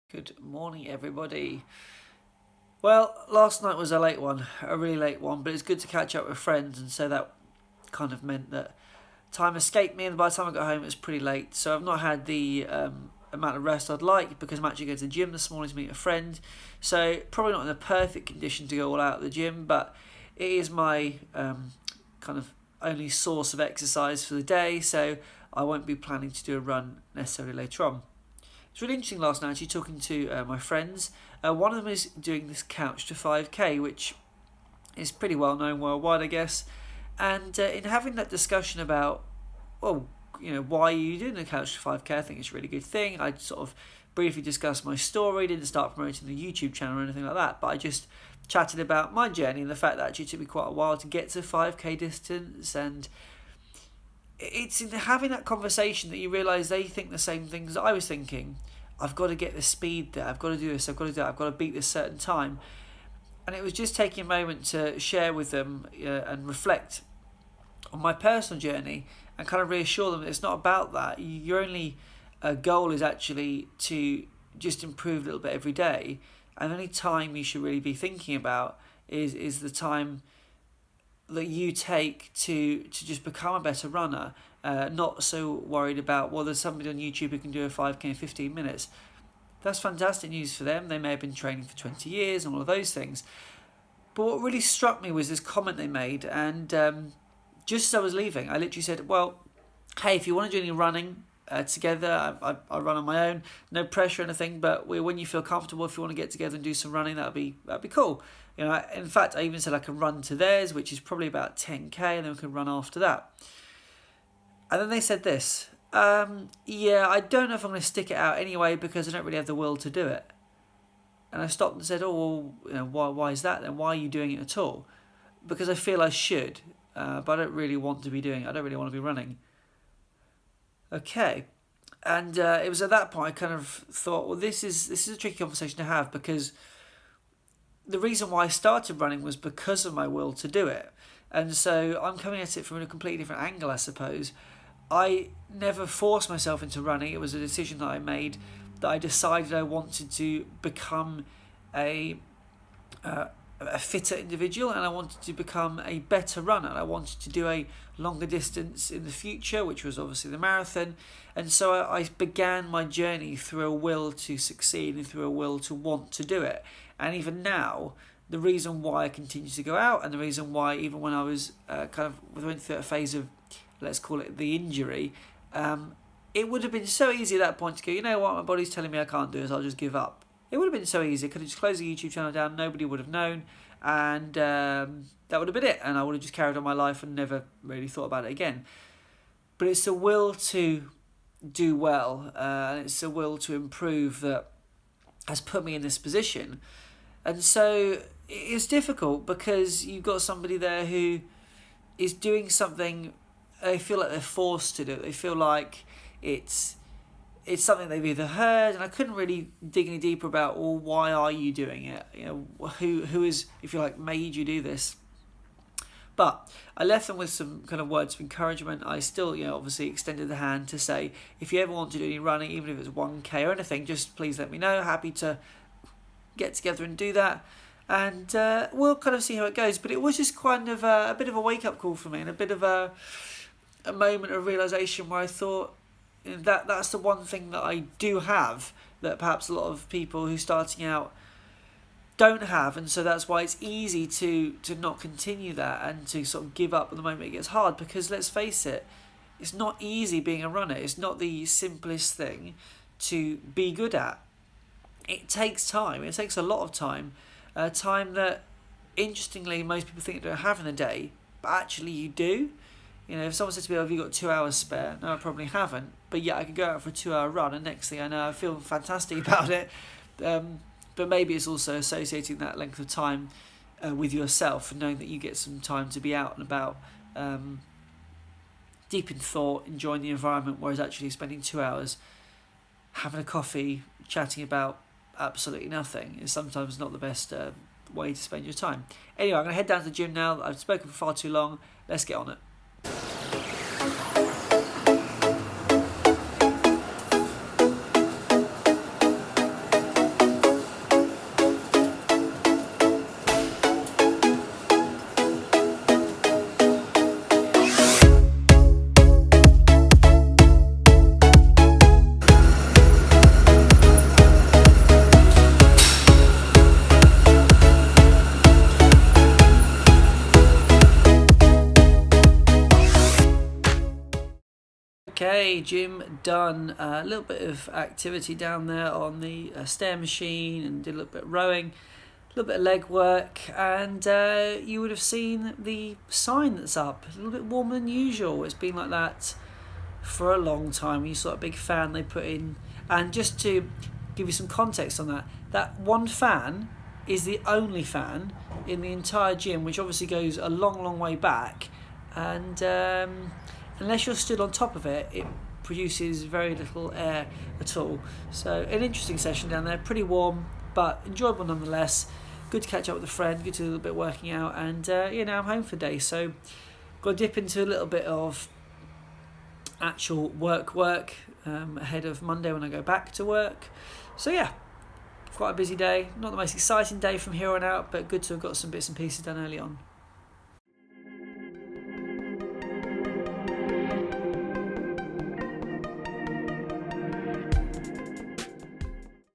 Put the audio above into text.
Good morning, everybody. Well, last night was a late one, a really late one, but it's good to catch up with friends, and so that kind of meant that time escaped me, and by the time I got home, it was pretty late. So I've not had the amount of rest I'd like because I'm actually going to the gym this morning to meet a friend. So probably not in the perfect condition to go all out at the gym, but it is my kind of only source of exercise for the day, so I won't be planning to do a run necessarily later on. It's really interesting last night actually talking to my friends. One of them is doing this couch to 5k, which is pretty well known worldwide, I guess. And in having that discussion about, why are you doing the couch to 5k? I think it's a really good thing. I sort of briefly discussed my story, didn't start promoting the YouTube channel or anything like that, but I just chatted about my journey and the fact that actually it took me quite a while to get to 5k distance. And it's in having that conversation that you realise they think the same things that I was thinking. I've got to get the speed there, I've got to do this, I've got to do that, I've got to beat this certain time. And it was just taking a moment to share with them and reflect on my personal journey and kind of reassure them that it's not about that. Your only goal is actually to just improve a little bit every day. And the only time you should really be thinking about is the time that you take to just become a better runner. Not so worried about, there's somebody on YouTube who can do a 5k in 15 minutes. That's fantastic news for them. They may have been training for 20 years and all of those things. But what really struck me was this comment they made. And just as I was leaving, I literally said, well, hey, if you want to do any running together, I run on my own, no pressure or anything, but when you feel comfortable, if you want to get together and do some running, that'd be cool. In fact, I even said I can run to theirs, which is probably about 10k, and then we can run after that. And then they said this, I don't know if I'm going to stick it out anyway because I don't really have the will to do it. And I stopped and said, why is that then? Why are you doing it at all? Because I feel I should, but I don't really want to be doing it. I don't really want to be running. Okay. And it was at that point I kind of thought, this is a tricky conversation to have, because the reason why I started running was because of my will to do it. And so I'm coming at it from a completely different angle, I suppose. I never forced myself into running. It was a decision that I made, that I decided I wanted to become a fitter individual, and I wanted to become a better runner. I wanted to do a longer distance in the future, which was obviously the marathon. And so I began my journey through a will to succeed and through a will to want to do it. And even now, the reason why I continue to go out, and the reason why even when I was went through a phase of, let's call it the injury, it would have been so easy at that point to go, you know what, my body's telling me I can't do this, I'll just give up. It would have been so easy. I could have just closed the YouTube channel down, nobody would have known, and that would have been it, and I would have just carried on my life and never really thought about it again. But it's a will to do well, and it's a will to improve that has put me in this position. And so it's difficult because you've got somebody there who is doing something they feel like they're forced to do. They feel like it's something they've either heard, and I couldn't really dig any deeper about, why are you doing it? Who is, if you like, made you do this? But I left them with some kind of words of encouragement. I still, obviously extended the hand to say, if you ever want to do any running, even if it's 1k or anything, just please let me know. Happy to get together and do that. And we'll kind of see how it goes. But it was just kind of a bit of a wake-up call for me, and a bit of a moment of realisation where I thought that's the one thing that I do have that perhaps a lot of people who are starting out don't have. And so that's why it's easy to not continue that and to sort of give up at the moment it gets hard, because let's face it, it's not easy being a runner. It's not the simplest thing to be good at. It takes time. It takes a lot of time. Time that, interestingly, most people think you don't have in a day, but actually you do. If someone said to me, have you got 2 hours spare? No, I probably haven't. But yeah, I could go out for a 2-hour run, and next thing I know, I feel fantastic about it. But maybe it's also associating that length of time with yourself, and knowing that you get some time to be out and about, deep in thought, enjoying the environment, whereas actually spending 2 hours having a coffee, chatting about absolutely nothing is sometimes not the best way to spend your time. Anyway, I'm going to head down to the gym now. I've spoken for far too long. Let's get on it. Okay, gym done. A little bit of activity down there on the stair machine, and did a little bit of rowing, a little bit of leg work, and you would have seen the sign that's up. A little bit warmer than usual. It's been like that for a long time. You saw a big fan they put in, and just to give you some context on that, that one fan is the only fan in the entire gym, which obviously goes a long way back, and unless you're stood on top of it, it produces very little air at all. So an interesting session down there, pretty warm but enjoyable nonetheless. Good to catch up with a friend, good to do a little bit of working out, and I'm home for the day, so got to dip into a little bit of actual work ahead of Monday when I go back to work. So yeah, quite a busy day, not the most exciting day from here on out, but good to have got some bits and pieces done early on.